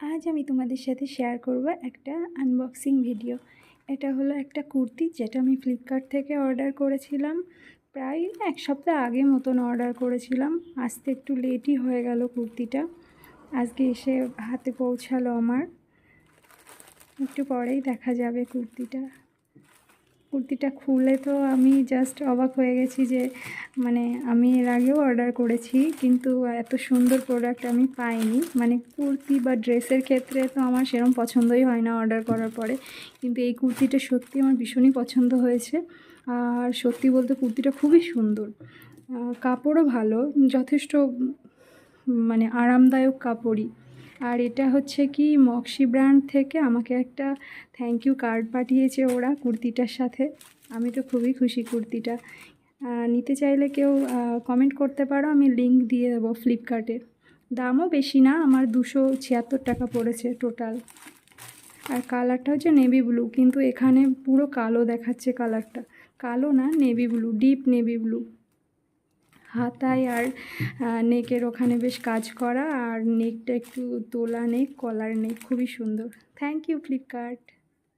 আজ আমি তোমাদের সাথে শেয়ার করব একটা আনবক্সিং ভিডিও। এটা হলো একটা কুর্তি যেটা আমি ফ্লিপকার্ট থেকে অর্ডার করেছিলাম। প্রায় এক সপ্তাহ আগে মতন অর্ডার করেছিলাম, আসতে একটু লেটই হয়ে গেল কুর্তিটা। আজকে এসে হাতে পৌঁছালো আমার, একটু পরেই দেখা যাবে কুর্তিটা খুলে তো আমি জাস্ট অবাক হয়ে গেছি যে মানে আমি এর আগেও অর্ডার করেছি কিন্তু এত সুন্দর প্রোডাক্ট আমি পাইনি। মানে কুর্তি বা ড্রেসের ক্ষেত্রে তো আমার সেরকম পছন্দই হয় না অর্ডার করার পরে, কিন্তু এই কুর্তিটা সত্যি আমার ভীষণই পছন্দ হয়েছে। আর সত্যি বলতে কুর্তিটা খুবই সুন্দর, কাপড়ও ভালো, যথেষ্ট মানে আরামদায়ক কাপড়ই। আর এটা হচ্ছে কি মক্সি ব্র্যান্ড থেকে আমাকে একটা থ্যাংক ইউ কার্ড পাঠিয়েছে ওরা কুর্তিটার সাথে। আমি তো খুবই খুশি কুর্তিটা। নিতে চাইলে কেউ কমেন্ট করতে পারো, আমি লিংক দিয়ে দেবো ফ্লিপকার্টের। দামও বেশি না, আমার 276 টাকা পড়েছে টোটাল। আর কালারটা হচ্ছে নেভি ব্লু, কিন্তু এখানে পুরো কালো দেখাচ্ছে কালারটা। কালো না, navy blue, deep navy blue. হাতায় আর নেকের ওখানে বেশ কাজ করা, আর নেকটা একটু তোলা নেক, কলার নেক, খুবই সুন্দর। Thank you Flipkart.